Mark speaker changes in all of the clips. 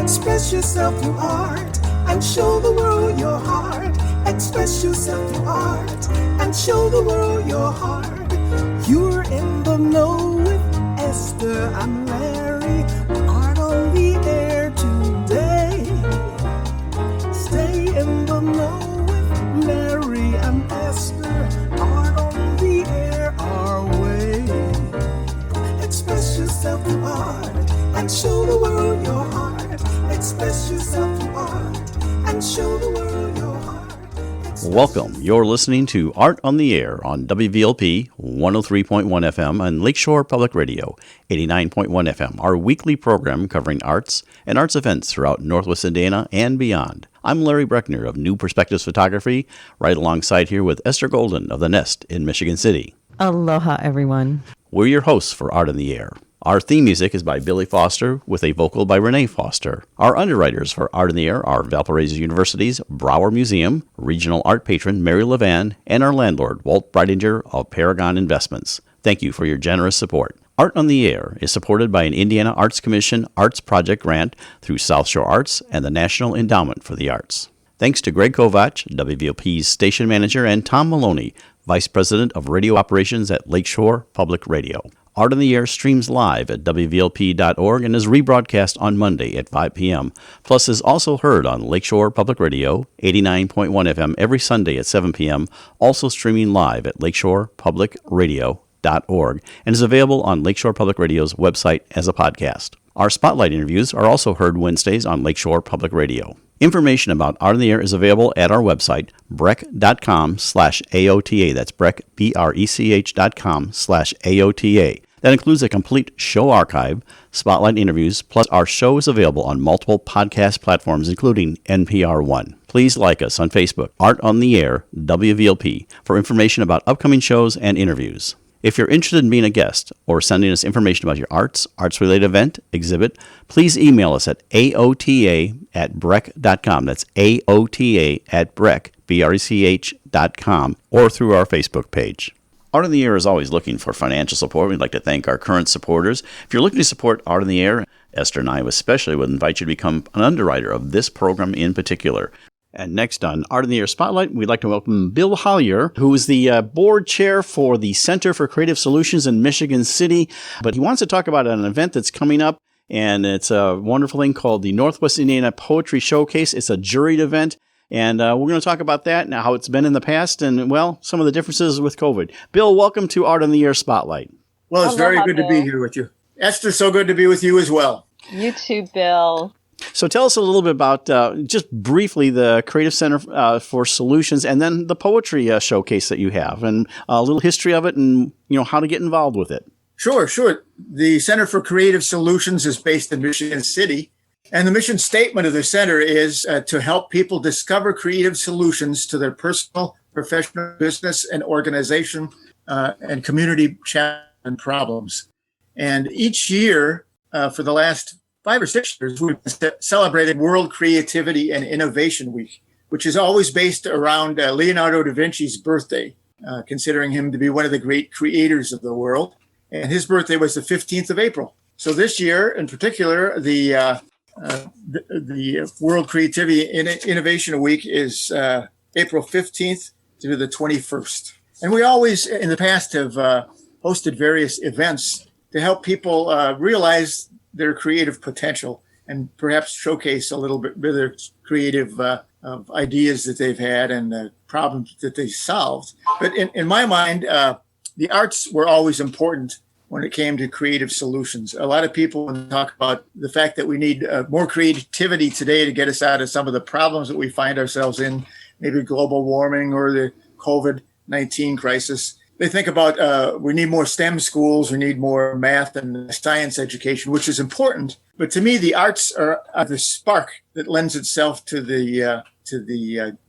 Speaker 1: Express yourself through art and show the world your heart. Express yourself through art and show the world your heart. You're in the know with Esther and Larry. Art on the air today. Stay in the know with Larry and Esther. Art on the air our way. Express yourself through art and show the world your heart. Express yourself through art and show the world your heart.
Speaker 2: Welcome. You're listening to Art on the Air on WVLP 103.1 FM and Lakeshore Public Radio 89.1 FM, our weekly program covering arts and arts events throughout Northwest Indiana and beyond. I'm Larry Breckner of New Perspectives Photography, right alongside here with Esther Golden of The Nest in Michigan City.
Speaker 3: Aloha, everyone.
Speaker 2: We're your hosts for Art on the Air. Our theme music is by Billy Foster with a vocal by Renee Foster. Our underwriters for Art in the Air are Valparaiso University's Brower Museum, regional art patron Mary Levan, and our landlord Walt Breidinger of Paragon Investments. Thank you for your generous support. Art on the Air is supported by an Indiana Arts Commission Arts Project grant through South Shore Arts and the National Endowment for the Arts. Thanks to Greg Kovach, WVLP's station manager, and Tom Maloney, Vice President of Radio Operations at Lakeshore Public Radio. Art on the Air streams live at WVLP.org and is rebroadcast on Monday at 5 p.m. Plus is also heard on Lakeshore Public Radio, 89.1 FM every Sunday at 7 p.m., also streaming live at lakeshorepublicradio.org and is available on Lakeshore Public Radio's website as a podcast. Our spotlight interviews are also heard Wednesdays on Lakeshore Public Radio. Information about Art on the Air is available at our website, breck.com/AOTA. That's Breck, BRECH.com/AOTA. That includes a complete show archive, spotlight interviews, plus our show is available on multiple podcast platforms, including NPR One. Please like us on Facebook, Art on the Air, WVLP, for information about upcoming shows and interviews. If you're interested in being a guest or sending us information about your arts-related event, exhibit, please email us at aota@breck.com. That's aota@breck, BRECH.com, or through our Facebook page. Art on the Air is always looking for financial support. We'd like to thank our current supporters. If you're looking to support Art on the Air, Esther and I especially would invite you to become an underwriter of this program in particular. And next on Art on the Air Spotlight, we'd like to welcome Bill Hollier, who is the board chair for the Center for Creative Solutions in Michigan City. But he wants to talk about an event that's coming up, and it's a wonderful thing called the Northwest Indiana Poetry Showcase. It's a juried event. And we're going to talk about that and how it's been in the past and, well, some of the differences with COVID. Bill, welcome to Art on the Air Spotlight.
Speaker 4: Well, it's very good to be here with you. Esther, so good to be with you as well.
Speaker 5: You too, Bill.
Speaker 2: So tell us a little bit about, just briefly, the Creative Center for Solutions and then the poetry showcase that you have and a little history of it and, how to get involved with it.
Speaker 4: Sure. The Center for Creative Solutions is based in Michigan City. And the mission statement of the center is to help people discover creative solutions to their personal, professional, business, and organization and community challenges and problems. And each year, for the last 5 or 6 years, we've celebrated World Creativity and Innovation Week, which is always based around Leonardo da Vinci's birthday, considering him to be one of the great creators of the world. And his birthday was the 15th of April. So this year, in particular, the World Creativity and Innovation Week is April 15th through the 21st. And we always, in the past, have hosted various events to help people realize their creative potential and perhaps showcase a little bit of their creative ideas that they've had and the problems that they solved. But in my mind, the arts were always important when it came to creative solutions. A lot of people talk about the fact that we need more creativity today to get us out of some of the problems that we find ourselves in, maybe global warming or the COVID-19 crisis. They think about we need more STEM schools, we need more math and science education, which is important. But to me, the arts are the spark that lends itself to the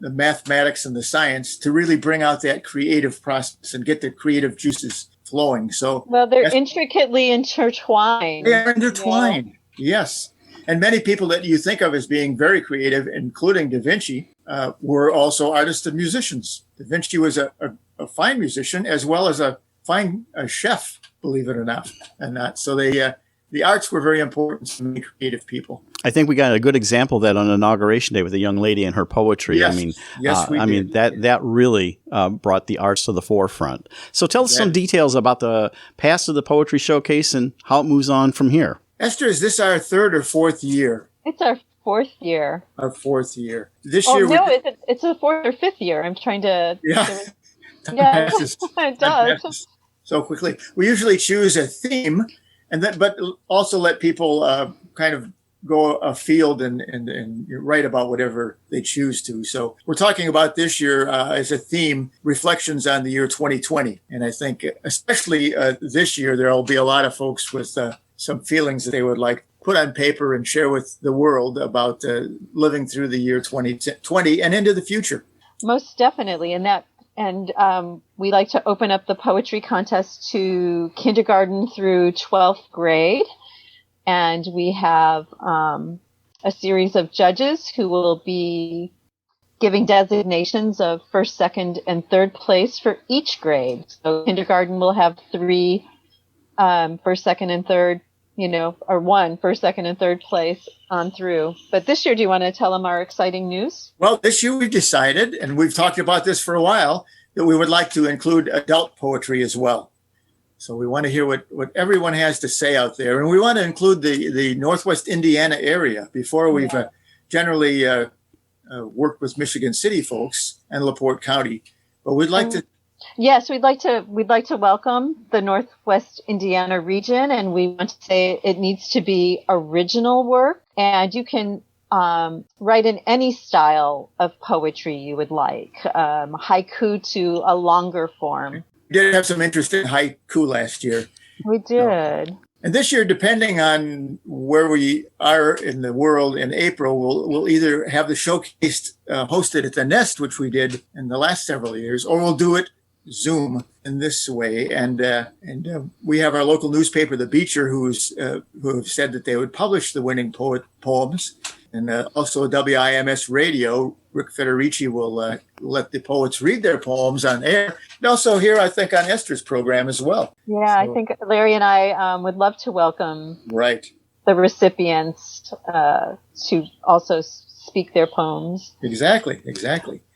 Speaker 4: mathematics and the science to really bring out that creative process and get the creative juices flowing. So,
Speaker 5: well, they're intricately intertwined.
Speaker 4: They are intertwined, yes. And many people that you think of as being very creative, including Da Vinci, were also artists and musicians. Da Vinci was a fine musician as well as a fine chef, believe it or not. So they the arts were very important to many creative people.
Speaker 2: I think we got a good example of that on Inauguration Day with a young lady and her poetry.
Speaker 4: Yes.
Speaker 2: I mean,
Speaker 4: Yes, we did.
Speaker 2: that really brought the arts to the forefront. So tell us some details about the past of the Poetry Showcase and how it moves on from here.
Speaker 4: Esther, is this our third or fourth year?
Speaker 5: It's our fourth year.
Speaker 4: Our fourth year. This
Speaker 5: Oh,
Speaker 4: year,
Speaker 5: no, it's the fourth or fifth year. I'm trying to.
Speaker 4: Yeah.
Speaker 5: Yeah,
Speaker 4: Passes.
Speaker 5: it
Speaker 4: Time
Speaker 5: does.
Speaker 4: passes so quickly. We usually choose a theme, and then, but also let people kind of go afield and write about whatever they choose to. So we're talking about this year as a theme, reflections on the year 2020. And I think especially this year, there will be a lot of folks with some feelings that they would like put on paper and share with the world about living through the year 2020 and into the future.
Speaker 5: Most definitely. And we like to open up the poetry contest to kindergarten through 12th grade. And we have a series of judges who will be giving designations of first, second, and third place for each grade. So kindergarten will have 3 first, second, and third, or 1 first, second, and third place on through. But this year, do you want to tell them our exciting news?
Speaker 4: Well, this year we've decided, and we've talked about this for a while, that we would like to include adult poetry as well. So we want to hear what everyone has to say out there. And we want to include the Northwest Indiana area. Before we've generally worked with Michigan City folks and LaPorte County. But we'd like to.
Speaker 5: Yes, we'd like to welcome the Northwest Indiana region. And we want to say it needs to be original work. And you can write in any style of poetry you would like, haiku to a longer form.
Speaker 4: We did have some interest in haiku last year.
Speaker 5: We did.
Speaker 4: And this year, depending on where we are in the world in April, we'll either have the showcase hosted at the Nest, which we did in the last several years, or we'll do it Zoom in this way. And we have our local newspaper, The Beecher, who have said that they would publish the winning poems. And also WIMS Radio, Rick Federici will let the poets read their poems on air. And also here, I think, on Esther's program as well.
Speaker 5: Yeah, so, I think Larry and I would love to welcome the recipients to also speak their poems.
Speaker 4: Exactly.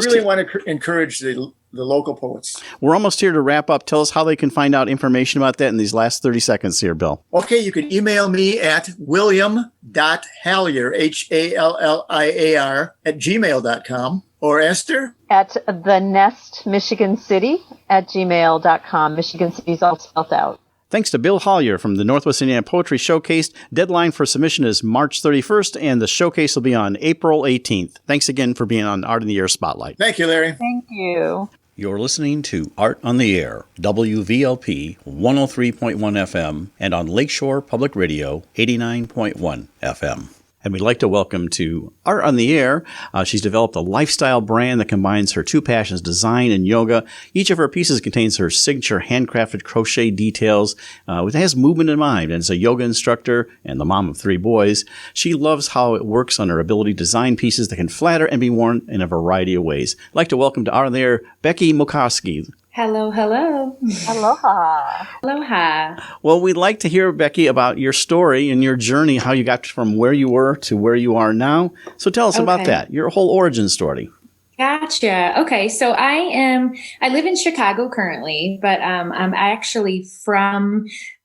Speaker 4: Really want to encourage the local poets.
Speaker 2: We're almost here to wrap up. Tell us how they can find out information about that in these last 30 seconds here, Bill.
Speaker 4: Okay, you can email me at william.hallier, HALLIAR, @gmail.com, or Esther?
Speaker 5: At the Nest Michigan City @gmail.com. Michigan City's all spelled out.
Speaker 2: Thanks to Bill Hollier from the Northwest Indiana Poetry Showcase. Deadline for submission is March 31st, and the showcase will be on April 18th. Thanks again for being on Art in the Air Spotlight.
Speaker 4: Thank you, Larry.
Speaker 5: Thank you.
Speaker 2: You're listening to Art on the Air, WVLP 103.1 FM, and on Lakeshore Public Radio 89.1 FM. And we'd like to welcome to Art on the Air. She's developed a lifestyle brand that combines her 2 passions, design and yoga. Each of her pieces contains her signature handcrafted crochet details. It has movement in mind, and as a yoga instructor and the mom of 3 boys, she loves how it works on her ability to design pieces that can flatter and be worn in a variety of ways. I'd like to welcome to Art on the Air, Becky Morcarski.
Speaker 6: Hello.
Speaker 5: Aloha.
Speaker 6: Aloha.
Speaker 2: Well, we'd like to hear, Becky, about your story and your journey, how you got from where you were to where you are now. So tell us about that, your whole origin story.
Speaker 6: Gotcha. Okay. So I live in Chicago currently, but I'm actually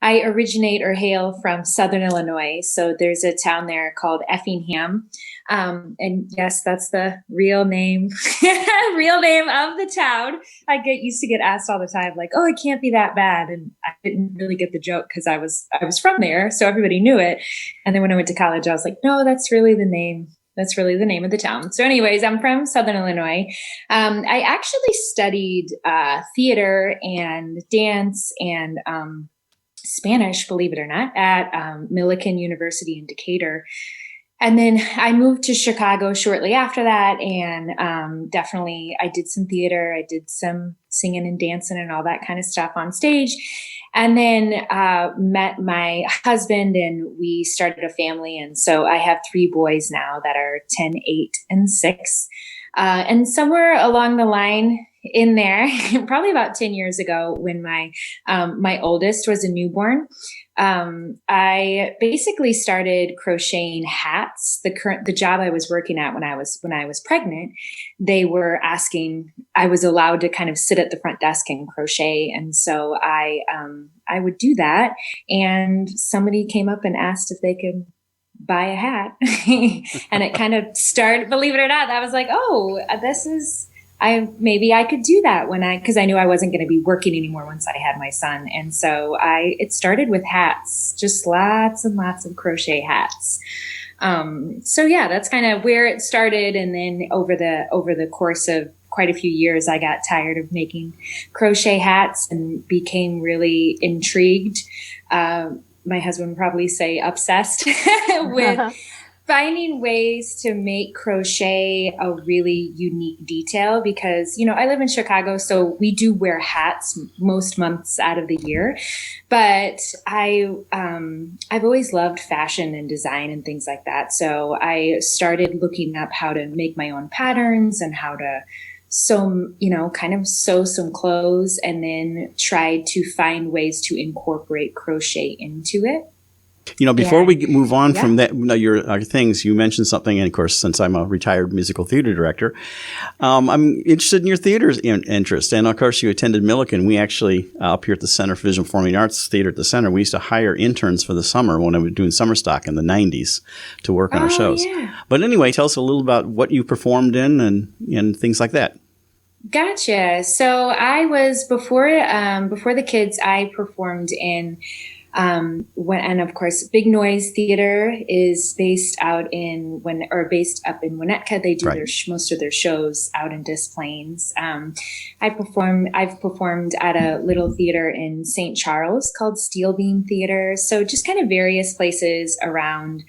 Speaker 6: I originate or hail from Southern Illinois. So there's a town there called Effingham. And yes, that's the real name, real name of the town. I used to get asked all the time, like, oh, it can't be that bad. And I didn't really get the joke because I was from there. So everybody knew it. And then when I went to college, I was like, no, that's really the name. That's really the name of the town. So anyways, I'm from Southern Illinois. I actually studied theater and dance and Spanish, believe it or not, at Millikan University in Decatur. And then I moved to Chicago shortly after that. And definitely I did some theater. I did some singing and dancing and all that kind of stuff on stage. And then met my husband and we started a family. And so I have 3 boys now that are 10, 8, and 6. And somewhere along the line in there probably about 10 years ago when my oldest was a newborn. I basically started crocheting hats. The job I was working at when I was pregnant, they were asking, I was allowed to kind of sit at the front desk and crochet. And so I would do that. And somebody came up and asked if they could buy a hat. And it kind of started, believe it or not, I was like, oh, maybe I could do that because I knew I wasn't going to be working anymore once I had my son. And so it started with hats, just lots and lots of crochet hats. So yeah, that's kind of where it started. And then over the course of quite a few years, I got tired of making crochet hats and became really intrigued. My husband would probably say obsessed with finding ways to make crochet a really unique detail because, I live in Chicago, so we do wear hats most months out of the year. But I've always loved fashion and design and things like that. So I started looking up how to make my own patterns and how to sew some clothes, and then tried to find ways to incorporate crochet into it.
Speaker 2: Before we move on from that, your things, you mentioned something, and of course, since I'm a retired musical theater director, I'm interested in your theater interest. And of course, you attended Millikan. We actually, up here at the Center for Visual Performing Arts Theater at the Center, we used to hire interns for the summer when I was doing summer stock in the 90s to work on our shows. Yeah. But anyway, tell us a little about what you performed in and things like that.
Speaker 6: Gotcha. So I was, before the kids, I performed in and of course, Big Noise Theater is based up in Winnetka. They do most of their shows out in Des Plaines. I've performed at a little theater in St. Charles called Steel Beam Theater. So just kind of various places around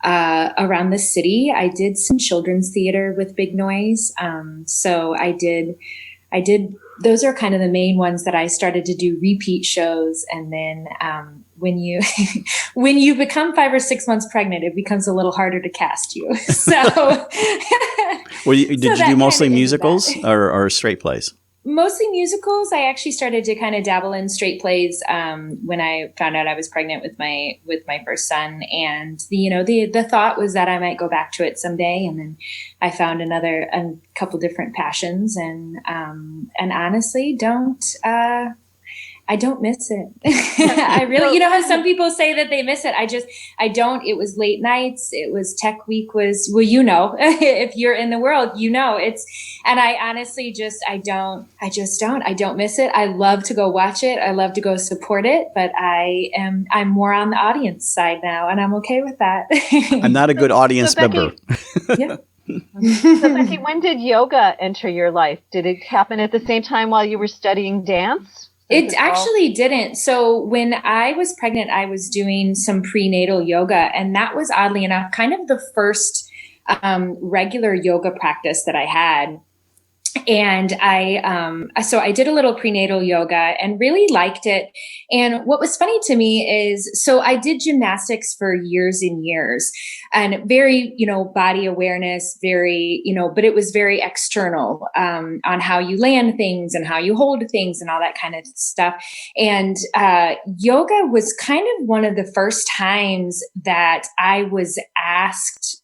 Speaker 6: the city. I did some children's theater with Big Noise. So I did, those are kind of the main ones that I started to do repeat shows. And then, when you become 5 or 6 months pregnant, it becomes a little harder to cast you. So,
Speaker 2: did you do mostly musicals or straight plays?
Speaker 6: Mostly musicals. I actually started to kind of dabble in straight plays when I found out I was pregnant with my first son, and the thought was that I might go back to it someday. And then I found a couple different passions, and honestly, I don't miss it. I really, how some people say that they miss it. I don't. It was late nights. It was tech week if you're in the world, and I honestly I don't miss it. I love to go watch it. I love to go support it, but I'm more on the audience side now, and I'm okay with that.
Speaker 2: I'm not a good audience member.
Speaker 6: Yeah.
Speaker 5: So Becky, when did yoga enter your life? Did it happen at the same time while you were studying dance?
Speaker 6: It actually didn't. So when I was pregnant, I was doing some prenatal yoga, and that was oddly enough kind of the first regular yoga practice that I had. And so I did a little prenatal yoga and really liked it. And what was funny to me is, so I did gymnastics for years and years, and very, body awareness, very, but it was very external, on how you land things and how you hold things and all that kind of stuff. And, yoga was kind of one of the first times that I was asked,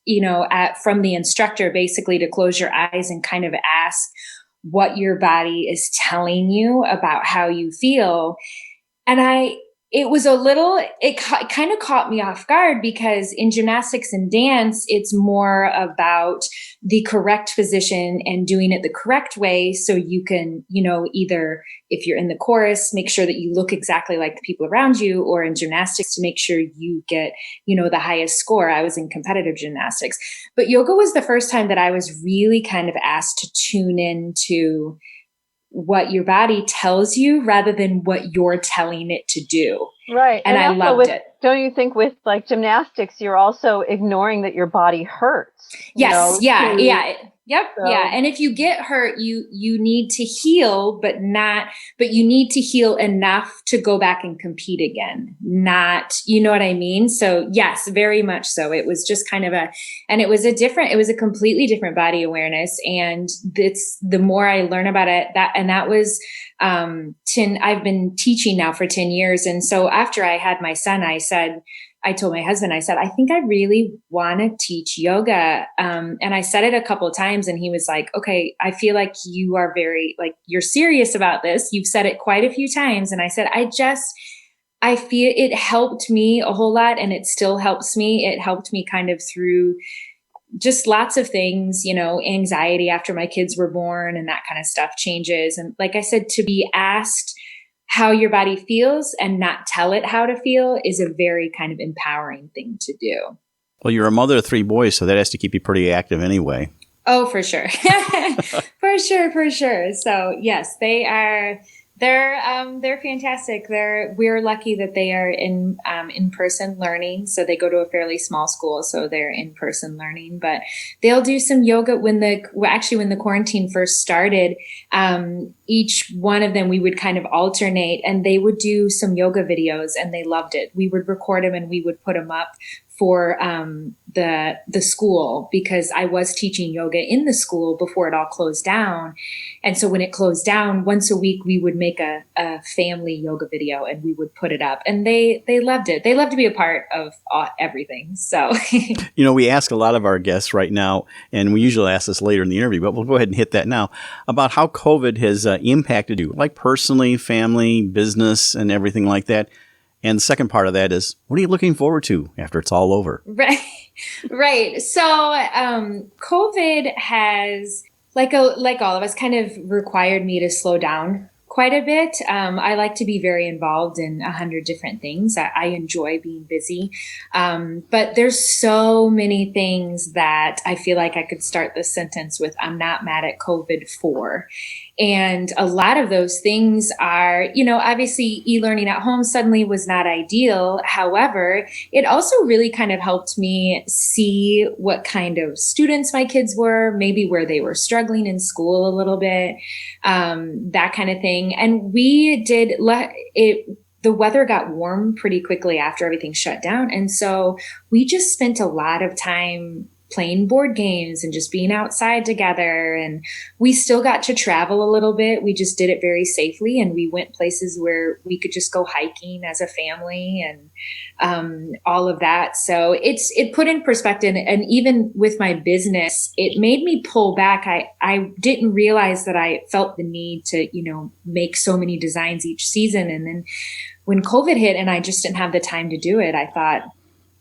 Speaker 6: from the instructor, basically to close your eyes and kind of ask what your body is telling you about how you feel. And it kind of caught me off guard, because in gymnastics and dance, it's more about the correct position and doing it the correct way. So you can, either if you're in the chorus, make sure that you look exactly like the people around you, or in gymnastics to make sure you get, the highest score. I was in competitive gymnastics, but yoga was the first time that I was really kind of asked to tune into what your body tells you rather than what you're telling it to do.
Speaker 5: Right.
Speaker 6: And I loved it.
Speaker 5: Don't you think with like gymnastics, you're also ignoring that your body hurts?
Speaker 6: Yes. Yeah. Yep.
Speaker 5: So-
Speaker 6: Yeah. And if you get hurt, you need to heal, but you need to heal enough to go back and compete again. Not, you know what I mean? So yes, very much so. It was just kind of it was a completely different body awareness. And the more I learn about it, that was, I've been teaching now for 10 years. And so after I had my son, I told my husband, I said, I think I really want to teach yoga. And I said it a couple of times and he was like, okay, I feel like you are you're serious about this. You've said it quite a few times. And I said, I feel it helped me a whole lot and it still helps me. It helped me kind of through just lots of things, anxiety after my kids were born and that kind of stuff changes. And like I said, to be asked how your body feels and not tell it how to feel is a very kind of empowering thing to do.
Speaker 2: Well, you're a mother of 3 boys, so that has to keep you pretty active anyway.
Speaker 6: Oh, for sure. For sure. So yes, they're fantastic. We're lucky that they are in person learning. So they go to a fairly small school, so they're in person learning. But they'll do some yoga when the quarantine first started. Each one of them we would kind of alternate, and they would do some yoga videos, and they loved it. We would record them and we would put them up for the school, because I was teaching yoga in the school before it all closed down. And so when it closed down, once a week we would make a family yoga video and we would put it up, and they loved it. They love to be a part of everything. So,
Speaker 2: we ask a lot of our guests right now, and we usually ask this later in the interview, but we'll go ahead and hit that now, about how COVID has impacted you, like personally, family, business, and everything like that. And the second part of that is, what are you looking forward to after it's all over?
Speaker 6: Right. So, COVID has, like all of us, kind of required me to slow down quite a bit. I like to be very involved in 100 different things. I enjoy being busy. But there's so many things that I feel like I could start this sentence with, I'm not mad at COVID for. And a lot of those things are, obviously e-learning at home suddenly was not ideal. However, it also really kind of helped me see what kind of students my kids were, maybe where they were struggling in school a little bit, that kind of thing. And we did the weather got warm pretty quickly after everything shut down. And so we just spent a lot of time playing board games and just being outside together. And we still got to travel a little bit. We just did it very safely. And we went places where we could just go hiking as a family and all of that. So it put in perspective. And even with my business, it made me pull back. I didn't realize that I felt the need to, make so many designs each season. And then when COVID hit and I just didn't have the time to do it, I thought,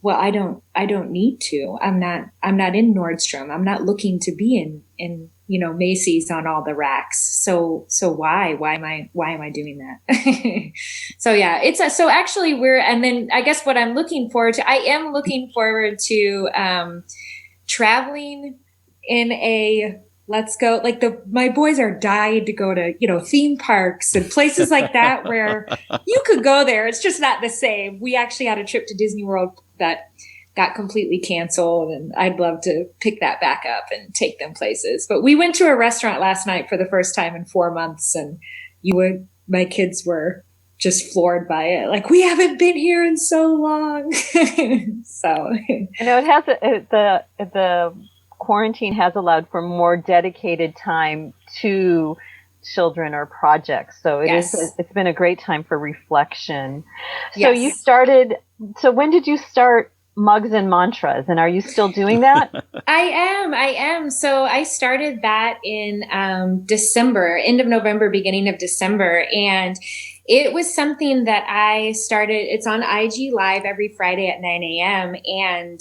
Speaker 6: well, I don't need to. I'm not in Nordstrom. I'm not looking to be in Macy's on all the racks. So why am I doing that? So yeah, so actually and then I guess what I'm looking forward to, I am looking forward to, traveling in let's go, my boys are dying to go to, theme parks and places like that where you could go there. It's just not the same. We actually had a trip to Disney World that got completely canceled, and I'd love to pick that back up and take them places. But we went to a restaurant last night for the first time in 4 months, and my kids were just floored by it. Like, we haven't been here in so long. So,
Speaker 5: it has the quarantine has allowed for more dedicated time to children or projects. So it's been a great time for reflection. So so when did you start Mugs and Mantras, and are you still doing that?
Speaker 6: I am. So I started that in December, end of November, beginning of December. And it was something that I started. It's on IG Live every Friday at 9 a.m. And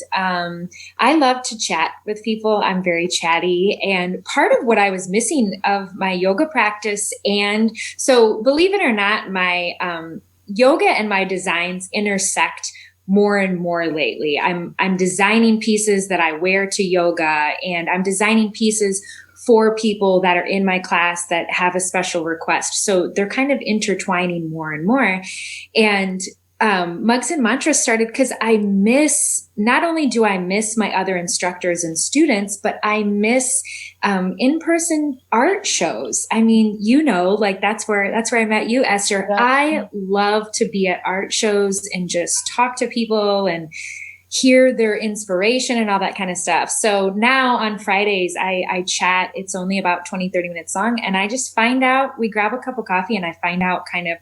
Speaker 6: I love to chat with people. I'm very chatty. And part of what I was missing of my yoga practice, and so believe it or not, my yoga and my designs intersect more and more lately. I'm designing pieces that I wear to yoga, and I'm designing pieces for people that are in my class that have a special request. So they're kind of intertwining more and more. And Mugs and Mantras started because not only do I miss my other instructors and students, but I miss in-person art shows. I mean, like that's where I met you, Esther.
Speaker 5: Yeah.
Speaker 6: I love to be at art shows and just talk to people and hear their inspiration and all that kind of stuff. So now on Fridays, I chat. It's only about 20, 30 minutes long. And I just find out, we grab a cup of coffee and I find out kind of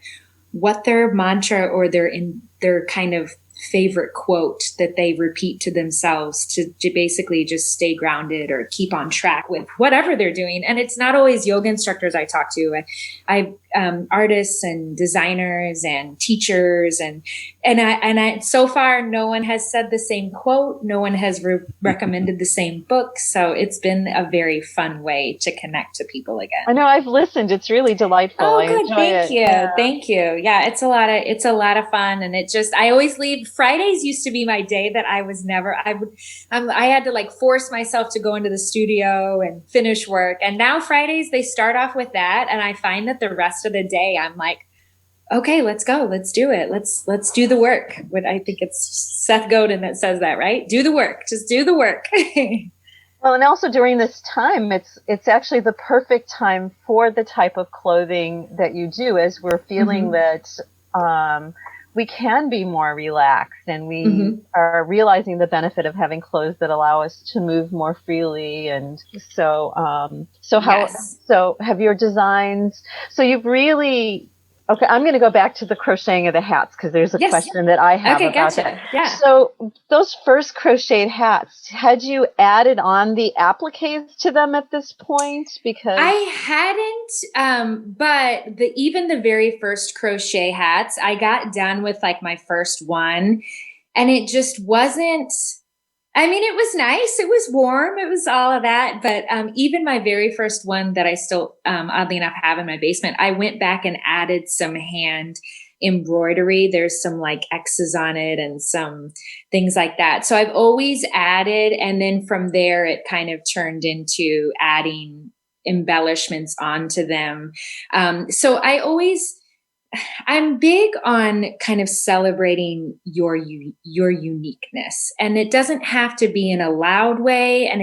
Speaker 6: what their mantra or their kind of favorite quote that they repeat to themselves to basically just stay grounded or keep on track with whatever they're doing. And it's not always yoga instructors I talk to. I artists and designers and teachers and I so far no one has said the same quote. No one has recommended the same book. So it's been a very fun way to connect to people again.
Speaker 5: I know, I've listened. It's really delightful.
Speaker 6: Oh,
Speaker 5: I
Speaker 6: good.
Speaker 5: enjoy
Speaker 6: Thank
Speaker 5: it.
Speaker 6: you.
Speaker 5: Yeah.
Speaker 6: Thank you. Yeah, it's a lot of fun. And I always leave. Fridays used to be my day that I had to like force myself to go into the studio and finish work. And now Fridays, they start off with that. And I find that the rest of the day, I'm like, okay, let's go. Let's do it. Let's do the work. I think it's Seth Godin that says that, right? Do the work. Just do the work.
Speaker 5: Well, and also during this time, it's actually the perfect time for the type of clothing that you do, as we're feeling that we can be more relaxed, and we are realizing the benefit of having clothes that allow us to move more freely. And so have your designs, so you've really, okay, I'm going to go back to the crocheting of the hats because there's a question that I have about that.
Speaker 6: Yeah.
Speaker 5: So those first crocheted hats, had you added on the appliques to them at this point? Because
Speaker 6: I hadn't, but even the very first crochet hats, I got done with like my first one, and it just wasn't. I mean, it was nice. It was warm. It was all of that. But even my very first one that I still, oddly enough, have in my basement, I went back and added some hand embroidery. There's some like X's on it and some things like that. So I've always added. And then from there, it kind of turned into adding embellishments onto them. So I'm big on kind of celebrating your uniqueness, and it doesn't have to be in a loud way. And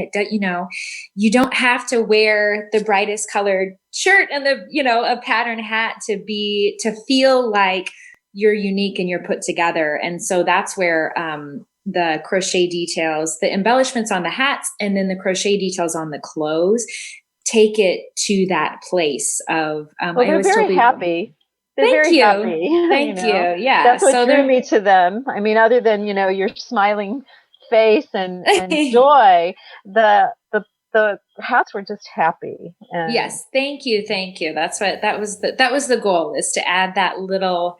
Speaker 6: you don't have to wear the brightest colored shirt and a pattern hat to feel like you're unique and you're put together. And so that's where, the crochet details, the embellishments on the hats, and then the crochet details on the clothes take it to that place of,
Speaker 5: they're very happy. They're very happy.
Speaker 6: Thank you. Yeah.
Speaker 5: That's what drew me to them. I mean, other than, your smiling face and joy, the hats were just happy. And
Speaker 6: yes. Thank you. That was the goal, is to add that little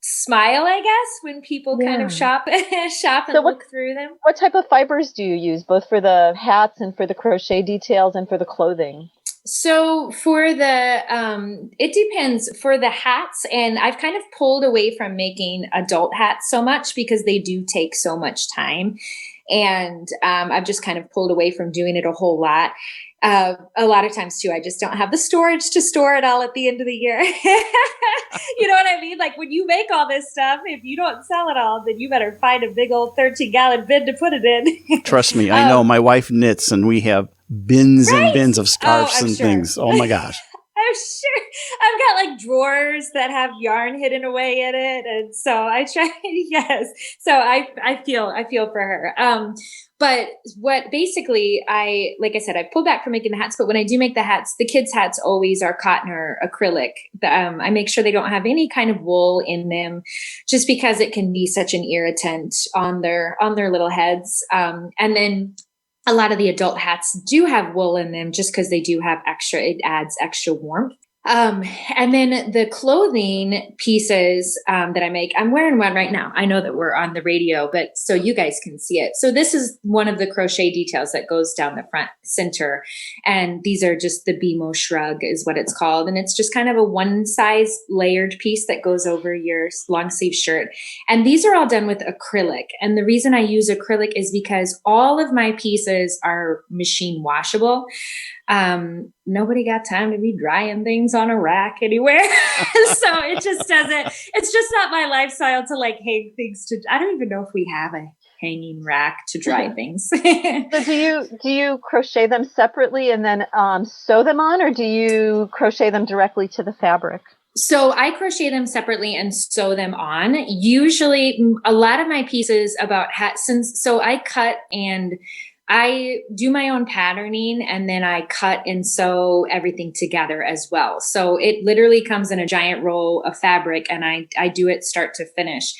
Speaker 6: smile, I guess, when people kind of shop and look through them.
Speaker 5: What type of fibers do you use, both for the hats and for the crochet details and for the clothing?
Speaker 6: So for it depends for the hats, and I've kind of pulled away from making adult hats so much because they do take so much time. And I've just kind of pulled away from doing it a whole lot. A lot of times too, I just don't have the storage to store it all at the end of the year. You know what I mean? Like when you make all this stuff, if you don't sell it all, then you better find a big old 13-gallon bin to put it in.
Speaker 2: Trust me, I know. My wife knits, and we have bins and bins of scarves and things. Oh my gosh.
Speaker 6: I'm sure. I've got like drawers that have yarn hidden away in it. And so I try, yes. So I feel for her. But what basically like I said, I pulled back from making the hats, but when I do make the hats, the kids' hats always are cotton or acrylic. I make sure they don't have any kind of wool in them, just because it can be such an irritant on their little heads. And then a lot of the adult hats do have wool in them just because they do have it adds extra warmth. And then the clothing pieces that I make, I'm wearing one right now. I know that we're on the radio, but so you guys can see it. So this is one of the crochet details that goes down the front center. And these are just the BeMo shrug is what it's called. And it's just kind of a one size layered piece that goes over your long sleeve shirt. And these are all done with acrylic. And the reason I use acrylic is because all of my pieces are machine washable. nobody got time to be drying things on a rack anywhere. So it's just not my lifestyle to like hang things I don't even know if we have a hanging rack to dry things.
Speaker 5: So do you crochet them separately and then sew them on, or do you crochet them directly to the fabric?
Speaker 6: So I crochet them separately and sew them on. Usually a lot of my pieces so I cut and I do my own patterning, and then I cut and sew everything together as well. So it literally comes in a giant roll of fabric, and I do it start to finish.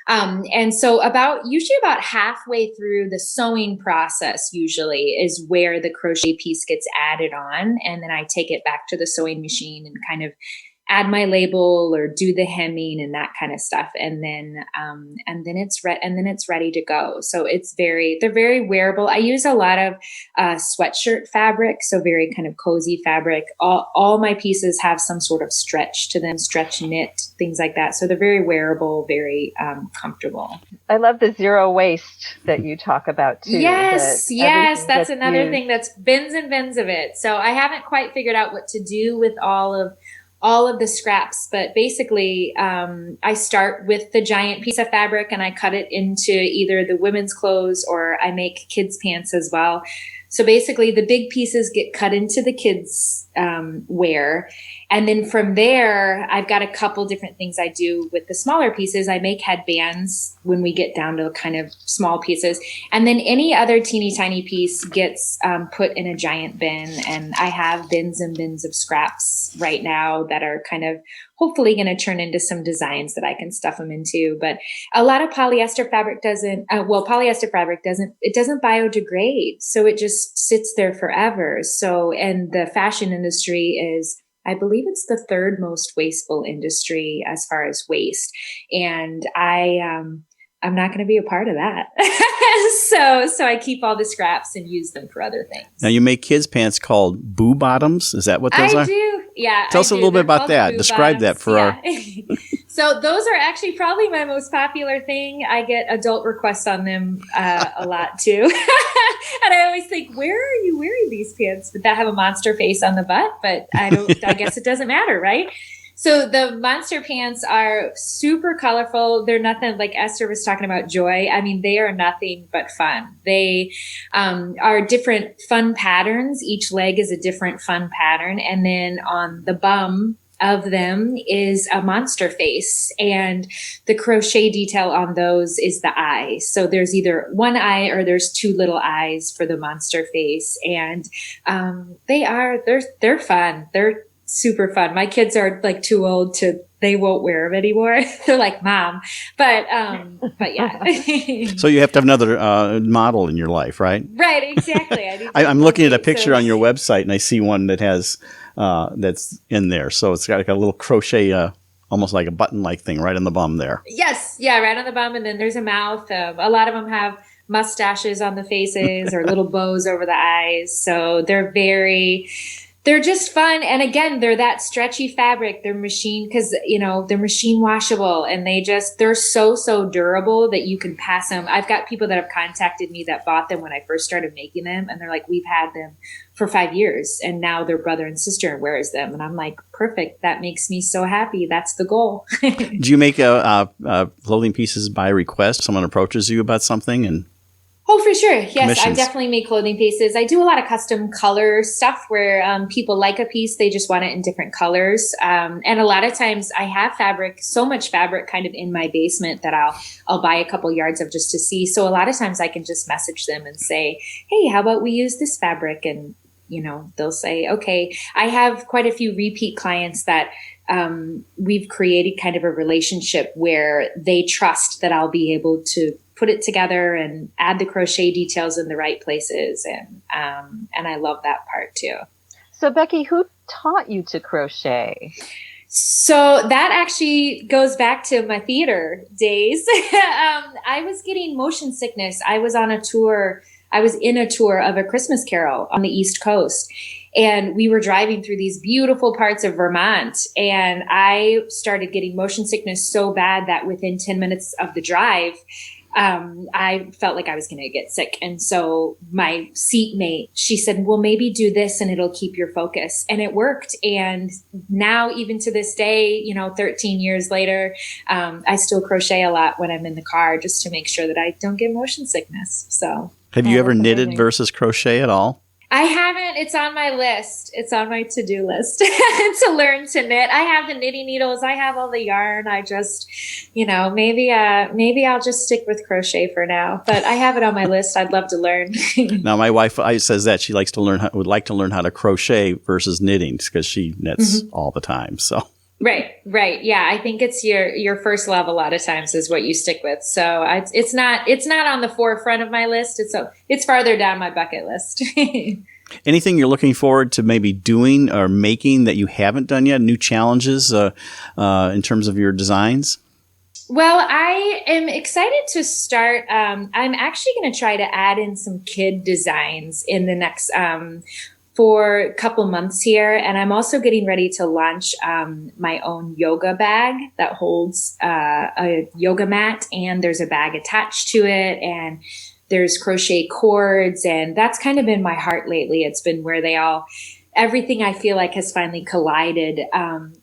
Speaker 6: And so usually about halfway through the sewing process usually is where the crochet piece gets added on. And then I take it back to the sewing machine and kind of add my label or do the hemming and that kind of stuff. And then it's ready to go. So they're very wearable. I use a lot of sweatshirt fabric. So very kind of cozy fabric. All my pieces have some sort of stretch to them, stretch knit, things like that. So they're very wearable, very comfortable.
Speaker 5: I love the zero waste that you talk about too.
Speaker 6: Yes. That's another thing, that's bins and bins of it. So I haven't quite figured out what to do with all of the scraps, but basically I start with the giant piece of fabric and I cut it into either the women's clothes or I make kids pants as well. So basically the big pieces get cut into the kids wear. And then from there, I've got a couple different things I do with the smaller pieces. I make headbands when we get down to kind of small pieces. And then any other teeny tiny piece gets put in a giant bin. And I have bins and bins of scraps right now that are kind of hopefully going to turn into some designs that I can stuff them into. But a lot of polyester fabric doesn't biodegrade. So it just sits there forever. So, and the fashion industry is, I believe it's the third most wasteful industry as far as waste. And I'm not going to be a part of that. So I keep all the scraps and use them for other things.
Speaker 2: Now you make kids pants called boo bottoms. Is that what those are?
Speaker 6: I do. Yeah.
Speaker 2: Tell us a little bit about that. Describe that for our.
Speaker 6: So those are actually probably my most popular thing. I get adult requests on them a lot too. And I always think, where are you wearing these pants? But that have a monster face on the butt, but I guess it doesn't matter, right? So the monster pants are super colorful. They're nothing like Esther was talking about joy. I mean, they are nothing but fun. They are different fun patterns. Each leg is a different fun pattern. And then on the bum of them is a monster face. And the crochet detail on those is the eye. So there's either one eye or there's two little eyes for the monster face. And they're fun. They're super fun. My kids are like too old they won't wear them anymore. They're like, Mom. But yeah.
Speaker 2: So you have to have another model in your life, right?
Speaker 6: Right, exactly.
Speaker 2: I'm looking at a picture on your website and I see one that has, that's in there. So it's got like a little crochet, almost like a button-like thing right on the bum there.
Speaker 6: Yes. Yeah. Right on the bum. And then there's a mouth. A lot of them have mustaches on the faces or little bows over the eyes. So they're just fun. And again, they're that stretchy fabric. They're machine they're machine washable and they're so durable that you can pass them. I've got people that have contacted me that bought them when I first started making them. And they're like, we've had them for 5 years and now their brother and sister wears them. And I'm like, perfect. That makes me so happy. That's the goal.
Speaker 2: Do you make clothing pieces by request? Someone approaches you about something and
Speaker 6: Oh, for sure. Yes, I definitely make clothing pieces. I do a lot of custom color stuff where people like a piece, they just want it in different colors. And a lot of times I have so much fabric kind of in my basement that I'll buy a couple yards of just to see. So a lot of times I can just message them and say, hey, how about we use this fabric? And, they'll say, okay. I have quite a few repeat clients that we've created kind of a relationship where they trust that I'll be able to put it together and add the crochet details in the right places. And I love that part too.
Speaker 5: So Becky, who taught you to crochet?
Speaker 6: So that actually goes back to my theater days. I was getting motion sickness. I was in a tour of A Christmas Carol on the East Coast. And we were driving through these beautiful parts of Vermont. And I started getting motion sickness so bad that within 10 minutes of the drive, I felt like I was going to get sick. And so my seatmate, she said, well, maybe do this and it'll keep your focus. And it worked. And now, even to this day, 13 years later, I still crochet a lot when I'm in the car just to make sure that I don't get motion sickness. So
Speaker 2: have you ever knitted
Speaker 5: amazing.
Speaker 2: versus crochet at all?
Speaker 6: I haven't. It's on my list. It's on my to-do list to learn to knit. I have the knitting needles. I have all the yarn. I just, maybe I'll just stick with crochet for now. But I have it on my list. I'd love to learn.
Speaker 2: Now, my wife says that she would like to learn how to crochet versus knitting because she knits all the time. So.
Speaker 6: Right. Yeah. I think it's your first love a lot of times is what you stick with. So it's not on the forefront of my list. It's farther down my bucket list.
Speaker 2: Anything you're looking forward to maybe doing or making that you haven't done yet? New challenges in terms of your designs?
Speaker 6: Well, I am excited to start. I'm actually going to try to add in some kid designs in the next for a couple months here. And I'm also getting ready to launch my own yoga bag that holds a yoga mat, and there's a bag attached to it, and there's crochet cords. And that's kind of been my heart lately. It's been where everything I feel like has finally collided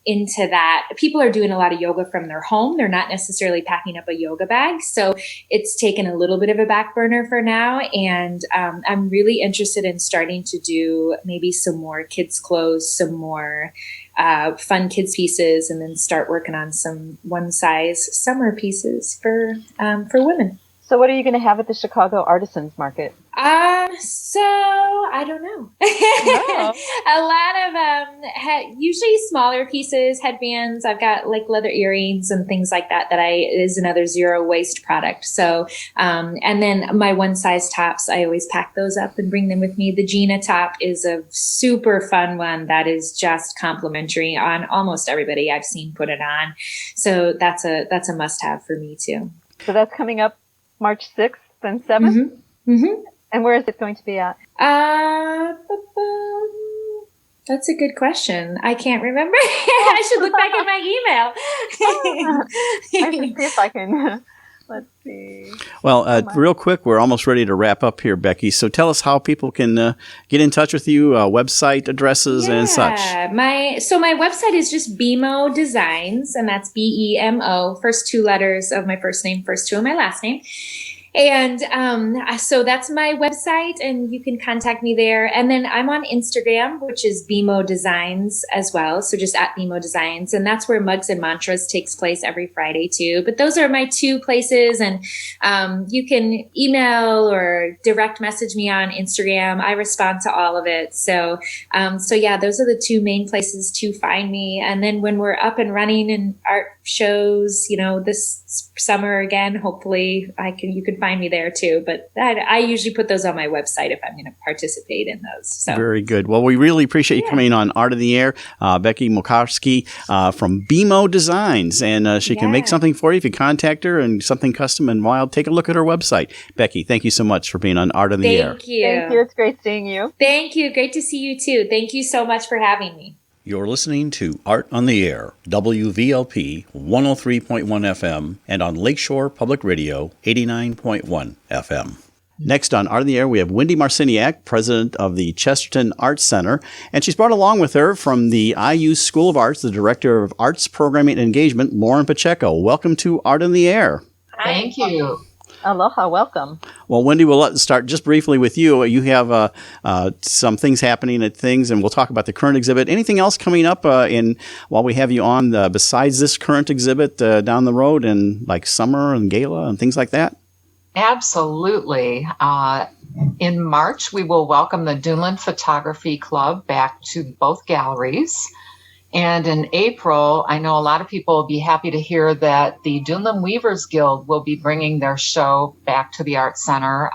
Speaker 6: into that. People are doing a lot of yoga from their home. They're not necessarily packing up a yoga bag. So it's taken a little bit of a back burner for now. And I'm really interested in starting to do maybe some more kids' clothes, some more fun kids pieces, and then start working on some one-size summer pieces for women.
Speaker 5: So what are you going to have at the Chicago Artisans Market?
Speaker 6: So I don't know. A lot of usually smaller pieces, headbands. I've got like leather earrings and things like that is another zero waste product. So and then my one size tops, I always pack those up and bring them with me. The Gina top is a super fun one that is just complimentary on almost everybody I've seen put it on. So that's a must have for me too.
Speaker 5: So that's coming up March 6th and 7th?
Speaker 6: Mm-hmm.
Speaker 5: And where is it going to be at?
Speaker 6: That's a good question. I can't remember. I should look back at my email.
Speaker 5: I can see if I can. Let's see.
Speaker 2: Well, real quick, we're almost ready to wrap up here, Becky. So tell us how people can get in touch with you, website addresses and such.
Speaker 6: My website is just BeMo Designs, and that's BEMO, first two letters of my first name, first two of my last name. And so that's my website, and you can contact me there. And then I'm on Instagram, which is BeMo Designs as well. So just at BeMo Designs. And that's where Mugs and Mantras takes place every Friday too. But those are my two places. And you can email or direct message me on Instagram. I respond to all of it. So yeah, those are the two main places to find me. And then when we're up and running in art shows, this summer again, hopefully you can find me there too. But I usually put those on my website if I'm going to participate in those. So
Speaker 2: very good. Well, we really appreciate you coming on Art in the Air, Becky Morcarski from BeMo Designs, and she can make something for you if you contact her, and something custom and wild. Take a look at her website. Becky, thank you so much for being on Art in the Air.
Speaker 6: Thank you.
Speaker 5: Thank you. It's great seeing you.
Speaker 6: Thank you. Great to see you too. Thank you so much for having me.
Speaker 2: You're listening to Art on the Air, WVLP 103.1 FM, and on Lakeshore Public Radio 89.1 FM. Next on Art on the Air, we have Wendy Marciniak, president of the Chesterton Art Center, and she's brought along with her from the IU School of Arts, the director of Arts Programming and Engagement, Lauren Pacheco. Welcome to Art on the Air.
Speaker 7: Thank you.
Speaker 5: Aloha, welcome.
Speaker 2: Well, Wendy, we'll start just briefly with you. You have some things happening at things, and we'll talk about the current exhibit. Anything else coming up while we have you on besides this current exhibit down the road, and like summer and gala and things like that?
Speaker 7: Absolutely. In March, we will welcome the Dunland Photography Club back to both galleries. And in April, I know a lot of people will be happy to hear that the Dunland Weavers Guild will be bringing their show back to the Art Center,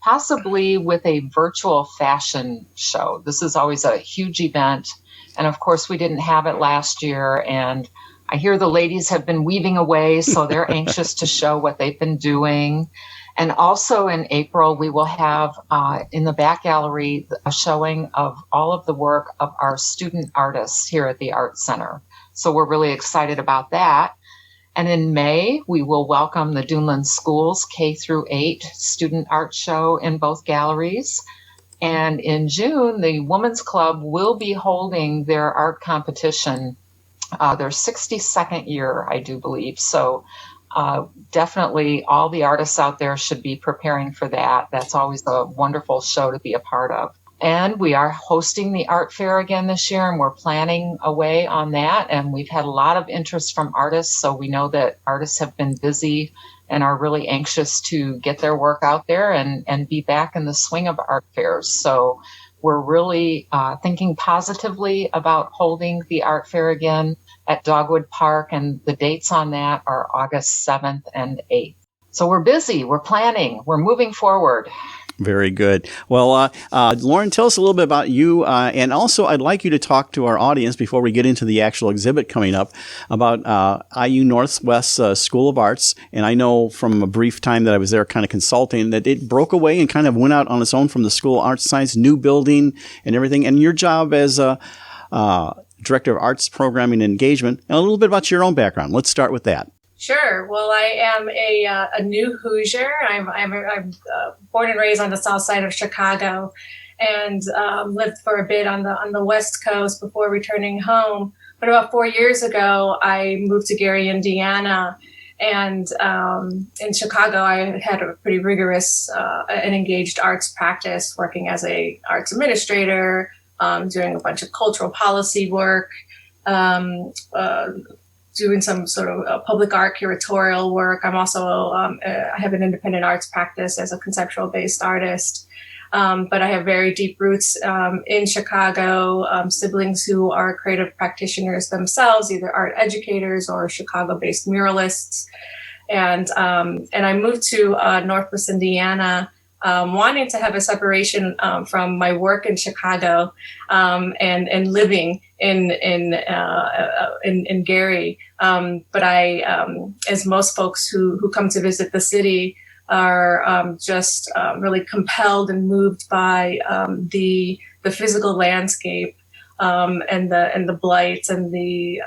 Speaker 7: possibly with a virtual fashion show. This is always a huge event. And of course, we didn't have it last year. And I hear the ladies have been weaving away, so they're anxious to show what they've been doing. And also in April, we will have in the back gallery a showing of all of the work of our student artists here at the Art Center. So we're really excited about that. And in May, we will welcome the Dunland Schools K through 8 student art show in both galleries. And in June, the Women's Club will be holding their art competition, their 62nd year, I do believe. So definitely all the artists out there should be preparing for that. That's always a wonderful show to be a part of. And we are hosting the art fair again this year, and we're planning away on that. And we've had a lot of interest from artists. So we know that artists have been busy and are really anxious to get their work out there and be back in the swing of art fairs. So we're really thinking positively about holding the art fair again at Dogwood Park. And the dates on that are August 7th and 8th. So we're busy, we're planning, we're moving forward.
Speaker 2: Very good. Well, Lauren, tell us a little bit about you. And also, I'd like you to talk to our audience before we get into the actual exhibit coming up about IU Northwest School of Arts. And I know from a brief time that I was there kind of consulting that it broke away and kind of went out on its own from the School of Arts Science, new building and everything. And your job as Director of Arts Programming and Engagement, and a little bit about your own background. Let's start with that.
Speaker 8: Sure. Well, I am a new Hoosier. I'm born and raised on the south side of Chicago, and lived for a bit on the West Coast before returning home. But about 4 years ago, I moved to Gary, Indiana, and in Chicago, I had a pretty rigorous and engaged arts practice, working as a arts administrator, doing a bunch of cultural policy work. Doing some sort of public art curatorial work. I'm also, I have an independent arts practice as a conceptual based artist. But I have very deep roots in Chicago, siblings who are creative practitioners themselves, either art educators or Chicago based muralists. And I moved to Northwest Indiana, wanting to have a separation from my work in Chicago and living in Gary. But I, as most folks who come to visit the city, are just really compelled and moved by the physical landscape and the blight and the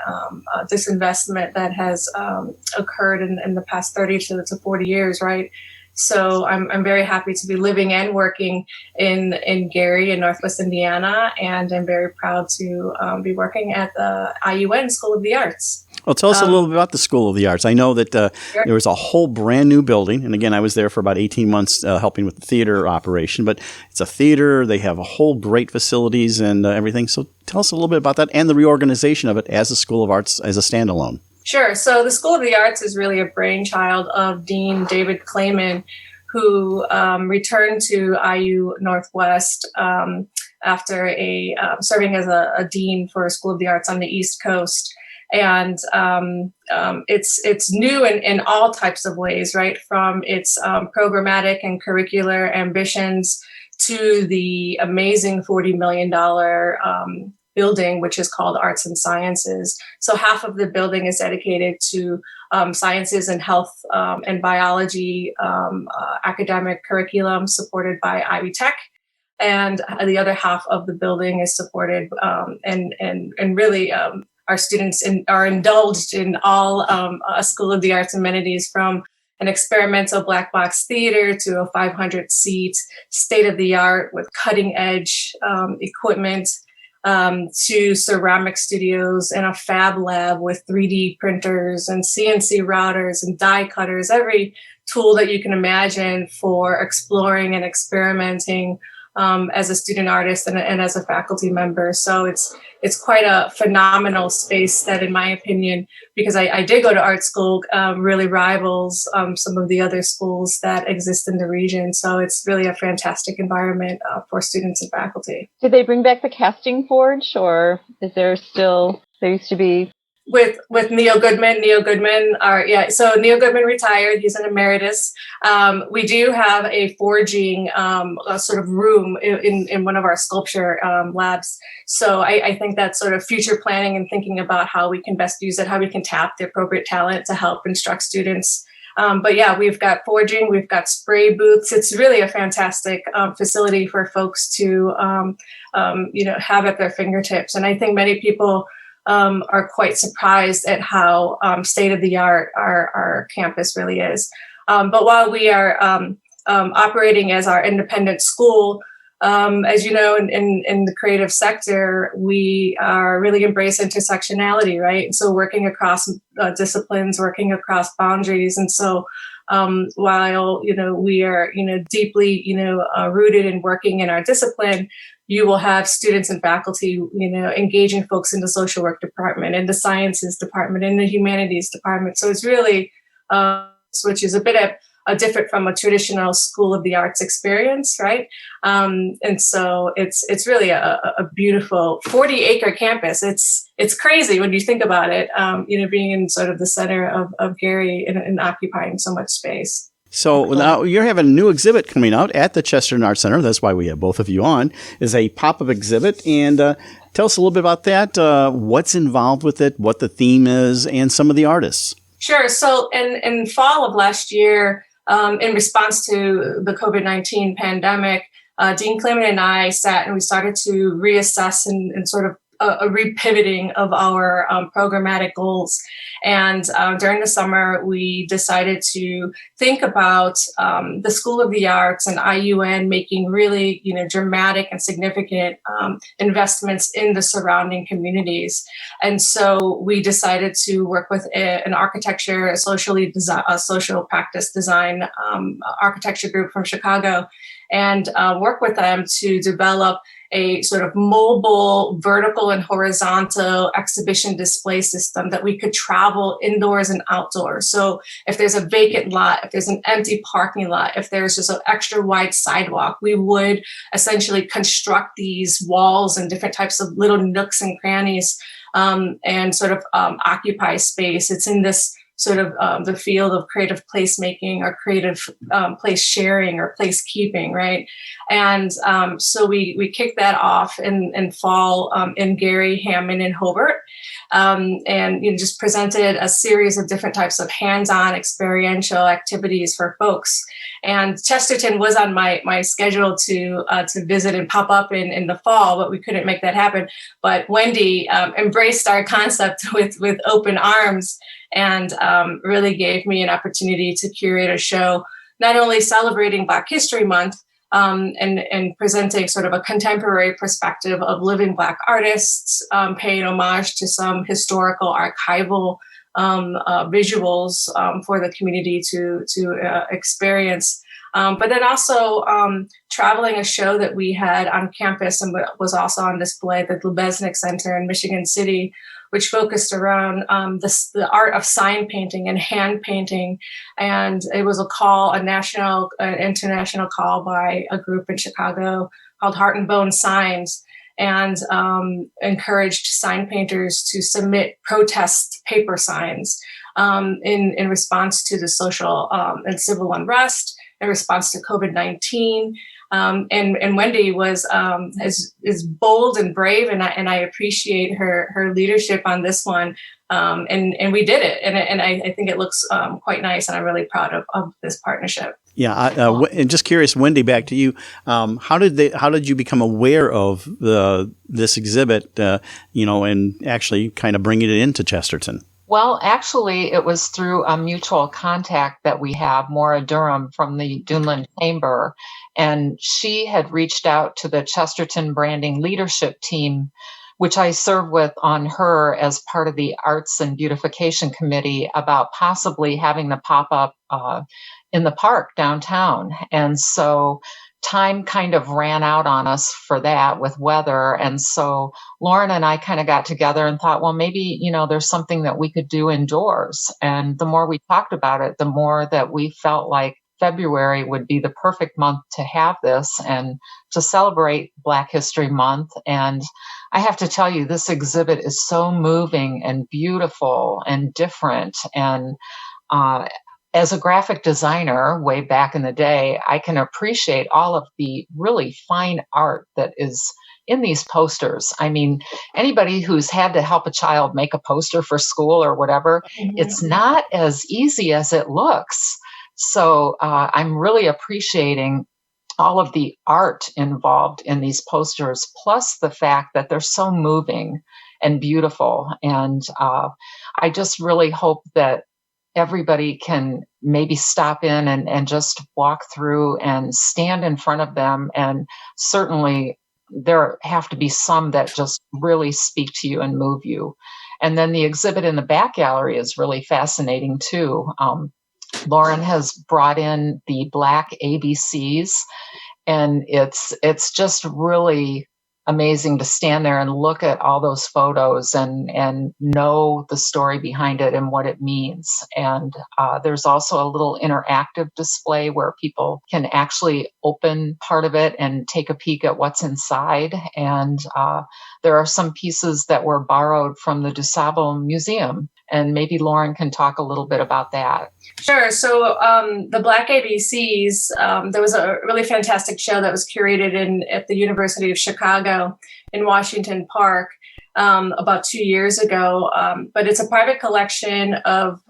Speaker 8: disinvestment that has occurred in the past 30 to 40 years, right? So I'm very happy to be living and working in Gary in Northwest Indiana, and I'm very proud to be working at the IUN School of the Arts.
Speaker 2: Well, tell us a little bit about the School of the Arts. I know that
Speaker 8: Sure.
Speaker 2: there was a whole brand new building, and again, I was there for about 18 months helping with the theater operation, but it's a theater. They have a whole great facilities and everything. So tell us a little bit about that and the reorganization of it as a School of Arts as a standalone.
Speaker 8: Sure. So the School of the Arts is really a brainchild of Dean David Clayman, who returned to IU Northwest after serving as a dean for a School of the Arts on the East Coast. And it's new in all types of ways, right? From its programmatic and curricular ambitions to the amazing $40 million building, which is called Arts and Sciences. So half of the building is dedicated to sciences and health and biology academic curriculum supported by Ivy Tech. And the other half of the building is supported and really our students are indulged in all a School of the Arts amenities, from an experimental black box theater to a 500-seat state-of-the-art with cutting-edge equipment, to ceramic studios and a fab lab with 3D printers and CNC routers and die cutters, every tool that you can imagine for exploring and experimenting as a student artist and as a faculty member. So it's quite a phenomenal space that, in my opinion, because I did go to art school, really rivals some of the other schools that exist in the region. So it's really a fantastic environment for students and faculty.
Speaker 5: Did they bring back the casting forge, or is there used to be?
Speaker 8: With Neil Goodman. So Neil Goodman retired. He's an emeritus. We do have a forging sort of room in one of our sculpture labs. So I think that's sort of future planning and thinking about how we can best use it, how we can tap the appropriate talent to help instruct students. But yeah, we've got forging, we've got spray booths. It's really a fantastic facility for folks to have at their fingertips. And I think many people are quite surprised at how state of the art our campus really is. But while we are operating as our independent school, as you know, in the creative sector, we are really embrace intersectionality, right? So working across disciplines, working across boundaries. And so while, we are, deeply, rooted in working in our discipline, you will have students and faculty, engaging folks in the social work department, in the sciences department, in the humanities department. So it's really, which is a bit different from a traditional School of the Arts experience, right? And so it's really a beautiful 40-acre campus. It's crazy when you think about it, being in sort of the center of Gary and occupying so much space.
Speaker 2: So now you're having a new exhibit coming out at the Chesterton Art Center. That's why we have both of you on, is a pop-up exhibit. And tell us a little bit about that, what's involved with it, what the theme is, and some of the artists.
Speaker 8: Sure. So in fall of last year, in response to the COVID-19 pandemic, Dean Clayman and I sat and we started to reassess and sort of a repivoting of our programmatic goals. And during the summer, we decided to think about the School of the Arts and IUN making really, dramatic and significant investments in the surrounding communities. And so we decided to work with an architecture, a social practice design architecture group from Chicago, and work with them to develop a sort of mobile, vertical and horizontal exhibition display system that we could travel indoors and outdoors. So if there's a vacant lot, if there's an empty parking lot, if there's just an extra wide sidewalk, we would essentially construct these walls and different types of little nooks and crannies and sort of occupy space. It's in this sort of the field of creative placemaking or creative place sharing or place keeping, right? And so we kicked that off in fall in Gary, Hammond, and Hobart, and just presented a series of different types of hands-on experiential activities for folks. And Chesterton was on my schedule to visit and pop up in the fall, but we couldn't make that happen. But Wendy embraced our concept with open arms and really gave me an opportunity to curate a show, not only celebrating Black History Month and presenting sort of a contemporary perspective of living Black artists, paying homage to some historical archival visuals for the community to experience. But then also traveling a show that we had on campus and was also on display at the Lubeznik Center in Michigan City, which focused around the art of sign painting and hand painting. And it was an international call by a group in Chicago called Heart and Bone Signs, and encouraged sign painters to submit protest paper signs in response to the social and civil unrest, in response to COVID-19. And Wendy is bold and brave, and I appreciate her leadership on this one. And we did it, and I think it looks quite nice, and I'm really proud of this partnership.
Speaker 2: Yeah, and just curious, Wendy, back to you. How did you become aware of this exhibit? And actually kind of bringing it into Chesterton?
Speaker 7: Well, actually, it was through a mutual contact that we have, Maura Durham from the Dunland Chamber, and she had reached out to the Chesterton Branding Leadership Team, which I serve with on her as part of the Arts and Beautification Committee, about possibly having the pop-up in the park downtown. And so time kind of ran out on us for that with weather. And so Lauren and I kind of got together and thought, well, maybe, there's something that we could do indoors. And the more we talked about it, the more that we felt like February would be the perfect month to have this and to celebrate Black History Month. And I have to tell you, this exhibit is so moving and beautiful and different. And as a graphic designer way back in the day, I can appreciate all of the really fine art that is in these posters. I mean, anybody who's had to help a child make a poster for school or whatever, it's not as easy as it looks. So I'm really appreciating all of the art involved in these posters, plus the fact that they're so moving. and beautiful. And I just really hope that everybody can maybe stop in and just walk through and stand in front of them. And certainly there have to be some that just really speak to you and move you. And then the exhibit in the back gallery is really fascinating too. Lauren has brought in the Black ABCs, and it's just really amazing to stand there and look at all those photos and know the story behind it and what it means. And there's also a little interactive display where people can actually open part of it and take a peek at what's inside. And there are some pieces that were borrowed from the DuSable Museum. And maybe Lauren can talk a little bit about that.
Speaker 8: Sure. So the Black ABCs, there was a really fantastic show that was curated at the University of Chicago in Washington Park about 2 years ago. But it's a private collection of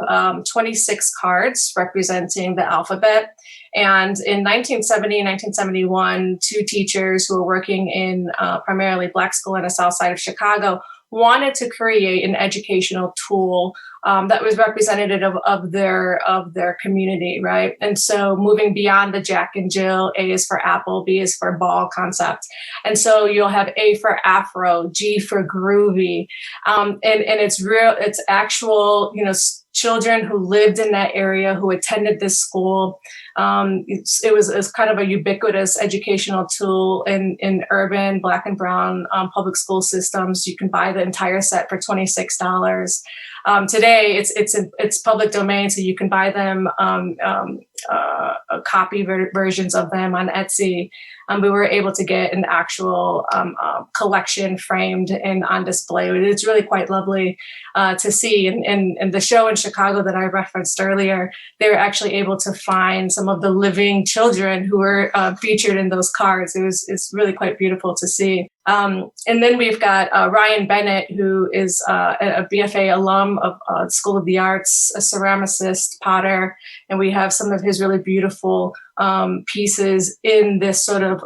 Speaker 8: 26 cards representing the alphabet. And in 1970 and 1971, two teachers who were working in primarily Black school on the south side of Chicago wanted to create an educational tool that was representative of their community, right? And so moving beyond the Jack and Jill, A is for apple, B is for ball concept. And so you'll have A for Afro, G for groovy. And it's actual, children who lived in that area, who attended this school. It was kind of a ubiquitous educational tool in urban Black and brown public school systems. You can buy the entire set for $26. Today, it's public domain, so you can buy them copy versions of them on Etsy. We were able to get an actual collection framed and on display. It's really quite lovely to see. And the show in Chicago that I referenced earlier, they were actually able to find some of the living children who were featured in those cards. It's really quite beautiful to see. And then we've got Ryan Bennett, who is a BFA alum of School of the Arts, a ceramicist, potter, and we have some of his really beautiful pieces in this sort of,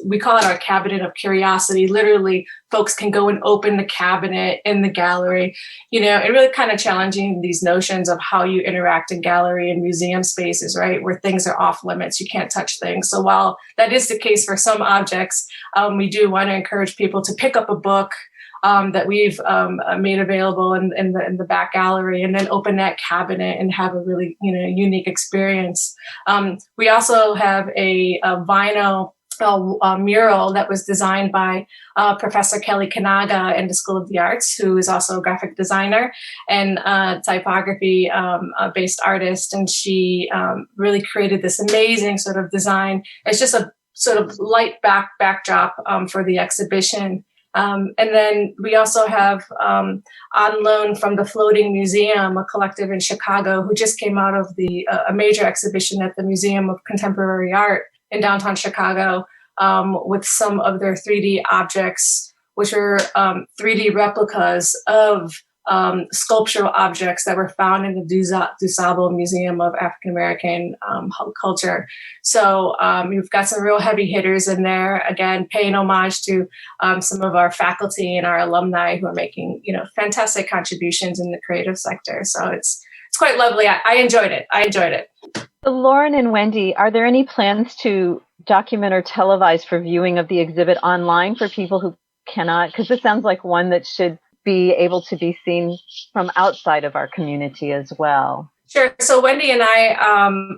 Speaker 8: we call it our cabinet of curiosity. Literally, folks can go and open the cabinet in the gallery, and really kind of challenging these notions of how you interact in gallery and museum spaces, right? Where things are off limits, you can't touch things. So while that is the case for some objects, we do want to encourage people to pick up a book that we've made available in the back gallery, and then open that cabinet and have a really unique experience. We also have a vinyl mural that was designed by Professor Kelly Kanaga in the School of the Arts, who is also a graphic designer and typography based artist, and she really created this amazing sort of design. It's just a sort of light backdrop for the exhibition. And then we also have on loan from the Floating Museum, a collective in Chicago, who just came out of a major exhibition at the Museum of Contemporary Art in downtown Chicago with some of their 3D objects, which are 3D replicas of sculptural objects that were found in the DuSable Museum of African American Culture. So you've got some real heavy hitters in there, again, paying homage to some of our faculty and our alumni who are making fantastic contributions in the creative sector. So it's quite lovely. I enjoyed it.
Speaker 5: Lauren and Wendy, are there any plans to document or televise for viewing of the exhibit online for people who cannot? Because this sounds like one that should be able to be seen from outside of our community as well.
Speaker 8: Sure. So Wendy and I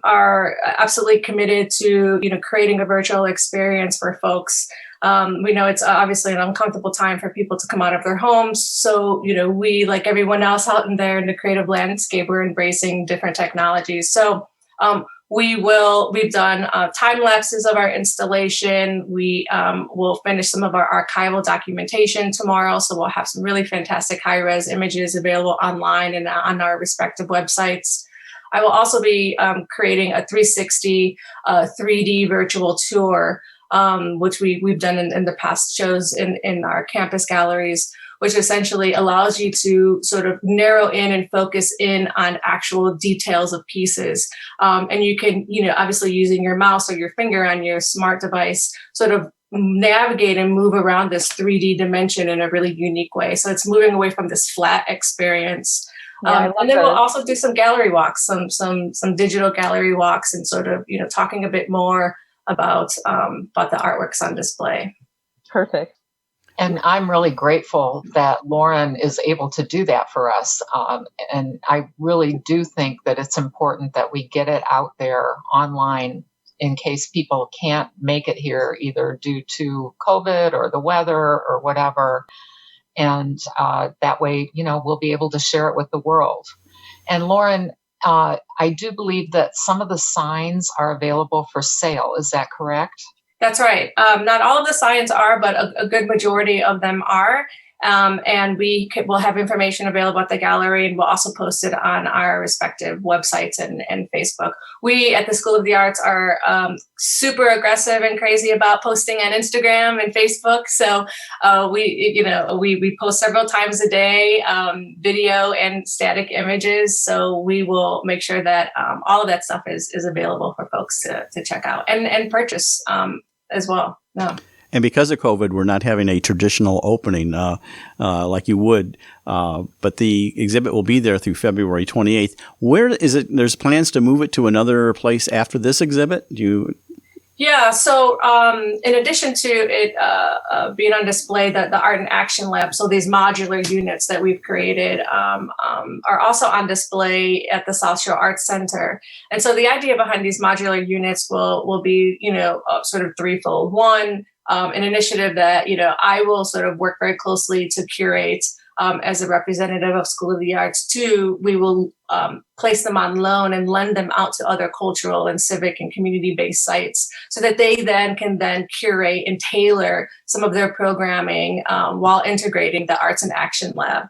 Speaker 8: are absolutely committed to creating a virtual experience for folks. We know it's obviously an uncomfortable time for people to come out of their homes. So we, like everyone else out in there in the creative landscape, we're embracing different technologies. So we've done time lapses of our installation. We will finish some of our archival documentation tomorrow. So we'll have some really fantastic high-res images available online and on our respective websites. I will also be creating a 360 3D virtual tour, which we've done in the past shows in our campus galleries, which essentially allows you to sort of narrow in and focus in on actual details of pieces. And you can, obviously using your mouse or your finger on your smart device, sort of, navigate and move around this 3D dimension in a really unique way. So it's moving away from this flat experience. And then we'll also do some gallery walks, some digital gallery walks, and sort of, talking a bit more about the artworks on display.
Speaker 5: Perfect.
Speaker 7: And I'm really grateful that Lauren is able to do that for us. And I really do think that it's important that we get it out there online in case people can't make it here, either due to COVID or the weather or whatever. And that way, we'll be able to share it with the world. And Lauren, I do believe that some of the signs are available for sale. Is that correct?
Speaker 8: That's right. Not all of the signs are, but a good majority of them are. And we'll have information available at the gallery, and we'll also post it on our respective websites and Facebook. We at the School of the Arts are super aggressive and crazy about posting on Instagram and Facebook. So we post several times a day, video and static images. So we will make sure that all of that stuff is available for folks to check out and purchase as well. No.
Speaker 2: And because of COVID, we're not having a traditional opening like you would, but the exhibit will be there through February 28th. Where is it? There's plans to move it to another place after this exhibit?
Speaker 8: Yeah, so in addition to it being on display, the Art and Action Lab, so these modular units that we've created are also on display at the South Shore Art Center. And so the idea behind these modular units will be, sort of threefold. One, an initiative that, I will sort of work very closely to curate as a representative of School of the Arts. Two, we will place them on loan and lend them out to other cultural and civic and community-based sites so that they can curate and tailor some of their programming while integrating the Arts and Action Lab,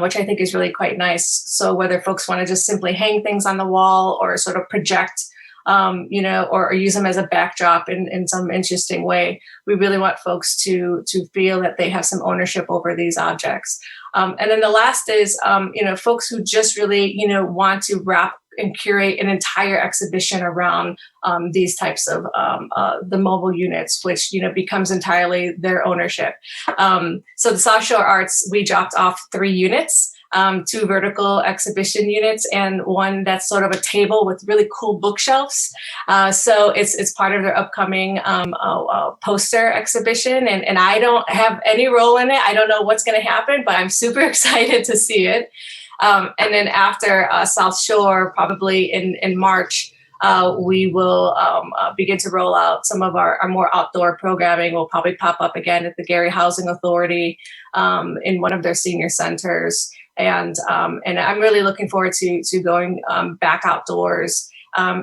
Speaker 8: which I think is really quite nice. So whether folks want to just simply hang things on the wall or sort of project or use them as a backdrop in some interesting way, we really want folks to feel that they have some ownership over these objects. And then the last is, folks who just really, want to wrap and curate an entire exhibition around these types of the mobile units, which, becomes entirely their ownership. So the South Shore Arts, we dropped off 3 units. 2 vertical exhibition units and 1 that's sort of a table with really cool bookshelves. So it's part of their upcoming poster exhibition. And I don't have any role in it. I don't know what's going to happen, but I'm super excited to see it. And then after South Shore, probably in March, we will begin to roll out some of our more outdoor programming. Will probably pop up again at the Gary Housing Authority in one of their senior centers. And I'm really looking forward to going back outdoors.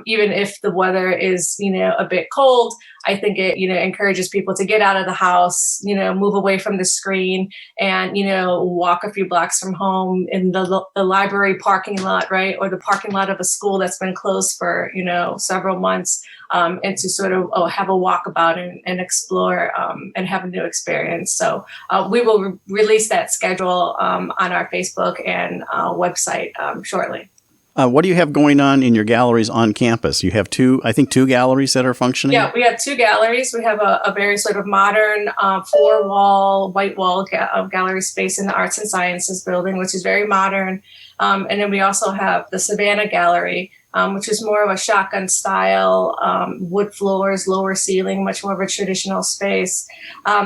Speaker 8: Even if the weather is, a bit cold, I think it, encourages people to get out of the house, move away from the screen and, walk a few blocks from home in the library parking lot, right? Or the parking lot of a school that's been closed for, several months, and to sort of have a walkabout and explore and have a new experience. So we will release that schedule on our Facebook and website shortly.
Speaker 2: What do you have going on in your galleries on campus? You have 2 galleries that are functioning? Yeah,
Speaker 8: we have 2 galleries. We have a very sort of modern white wall gallery space in the Arts and Sciences building, which is very modern. And then we also have the Savannah Gallery, which is more of a shotgun style, wood floors, lower ceiling, much more of a traditional space.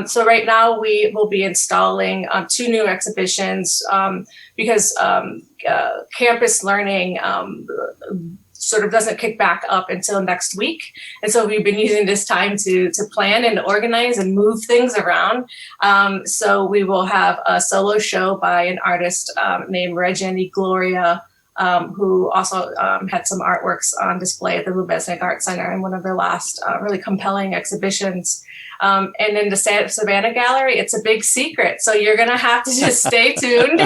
Speaker 8: So right now we will be installing 2 new exhibitions because campus learning sort of doesn't kick back up until next week. And so we've been using this time to plan and organize and move things around. So we will have a solo show by an artist named Reggie Gloria, who also had some artworks on display at the Lubeznik Art Center in one of their last really compelling exhibitions. And in the Savannah Gallery, it's a big secret, so you're going to have to just stay tuned.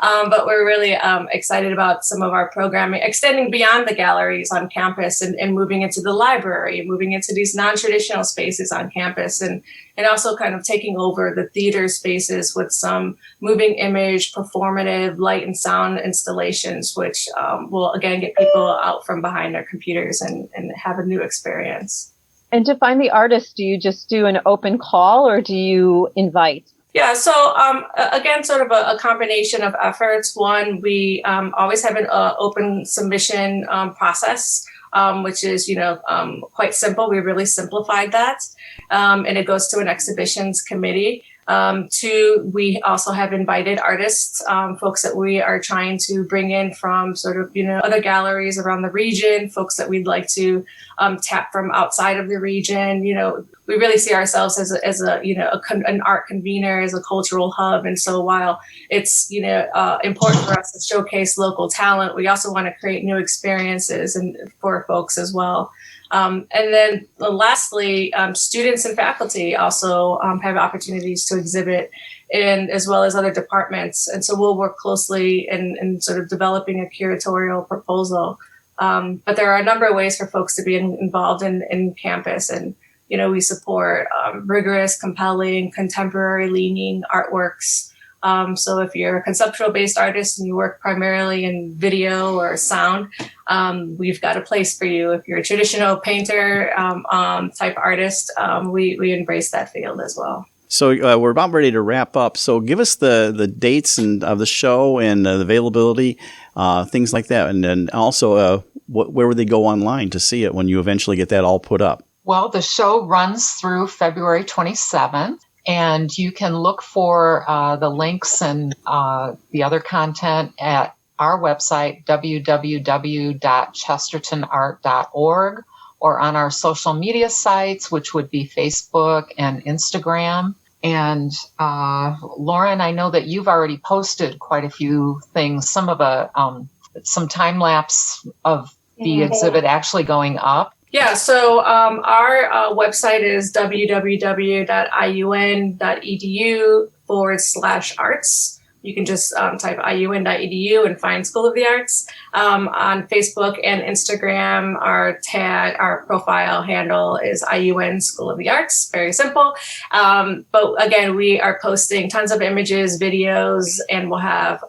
Speaker 8: But we're really excited about some of our programming, extending beyond the galleries on campus and moving into the library, moving into these non-traditional spaces on campus, and also kind of taking over the theater spaces with some moving image, performative, light and sound installations, which will, again, get people out from behind their computers and have a new experience.
Speaker 5: And to find the artist, do you just do an open call or do you invite?
Speaker 8: Yeah, so again, sort of a combination of efforts. One, we always have an open submission process, which is, quite simple. We really simplified that. And it goes to an exhibitions committee. Two, we also have invited artists, folks that we are trying to bring in from sort of, other galleries around the region, folks that we'd like to tap from outside of the region. We really see ourselves as an art convener, as a cultural hub. And so while it's, important for us to showcase local talent, we also want to create new experiences and for folks as well. And then lastly, students and faculty also have opportunities to exhibit, and as well as other departments. And so we'll work closely in sort of developing a curatorial proposal. But there are a number of ways for folks to be involved in campus. And, we support rigorous, compelling, contemporary-leaning artworks. So if you're a conceptual-based artist and you work primarily in video or sound, we've got a place for you. If you're a traditional painter type artist, we embrace that field as well.
Speaker 2: So we're about ready to wrap up. So give us the dates of the show and the availability, things like that. And then also where would they go online to see it when you eventually get that all put up?
Speaker 7: Well, the show runs through February 27th. And you can look for the links and the other content at our website, www.chestertonart.org, or on our social media sites, which would be Facebook and Instagram. And Lauren, I know that you've already posted quite a few things, some time lapse of the exhibit actually going up.
Speaker 8: Yeah, so our website is www.iun.edu/arts. You can just type iun.edu and find School of the Arts. On Facebook and Instagram, our profile handle is IUN School of the Arts. Very simple. But again, we are posting tons of images, videos, and we'll have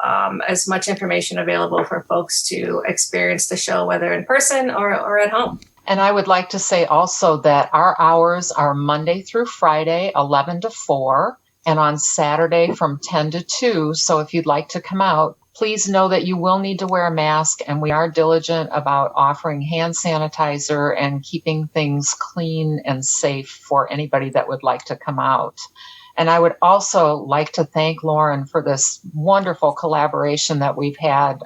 Speaker 8: as much information available for folks to experience the show, whether in person or at home.
Speaker 7: And I would like to say also that our hours are Monday through Friday, 11 to 4, and on Saturday from 10 to 2. So if you'd like to come out, please know that you will need to wear a mask, and we are diligent about offering hand sanitizer and keeping things clean and safe for anybody that would like to come out. And I would also like to thank Lauren for this wonderful collaboration that we've had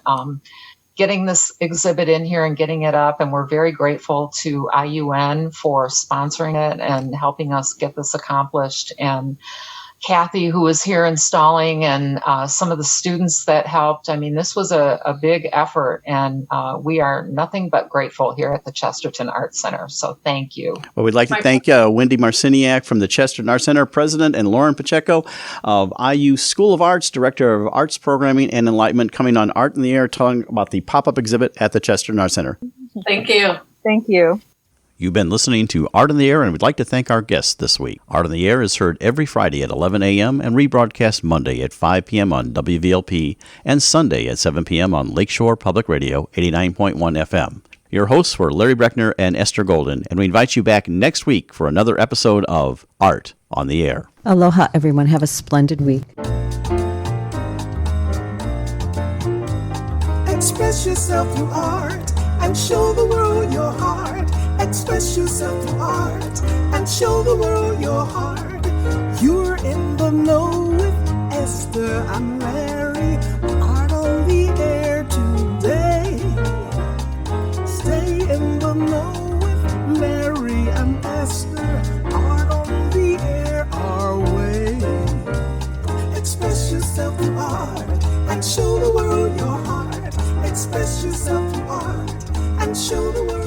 Speaker 7: getting this exhibit in here and getting it up. And we're very grateful to IUN for sponsoring it and helping us get this accomplished. And Kathy, who was here installing, and some of the students that helped. I mean, this was a big effort, and we are nothing but grateful here at the Chesterton Art Center. So thank you.
Speaker 2: Well, we'd like to thank Wendy Marciniak from the Chesterton Art Center, President, and Lauren Pacheco of IU School of Arts, Director of Arts Programming and Enlightenment, coming on Art in the Air, talking about the pop-up exhibit at the Chesterton Art Center.
Speaker 8: Thank you.
Speaker 5: Thank you.
Speaker 2: You've been listening to Art in the Air, and we'd like to thank our guests this week. Art in the Air is heard every Friday at 11 a.m. and rebroadcast Monday at 5 p.m. on WVLP and Sunday at 7 p.m. on Lakeshore Public Radio 89.1 FM. Your hosts were Larry Breckner and Esther Golden, and we invite you back next week for another episode of Art on the Air.
Speaker 3: Aloha, everyone. Have a splendid week.
Speaker 1: Express yourself through art and show the world your heart. Express yourself through art and show the world your heart. You're in the know with Esther and Larry. Art on the air today. Stay in the know with Larry and Esther. Art on the air our way. Express yourself through art and show the world your heart. Express yourself through art and show the world.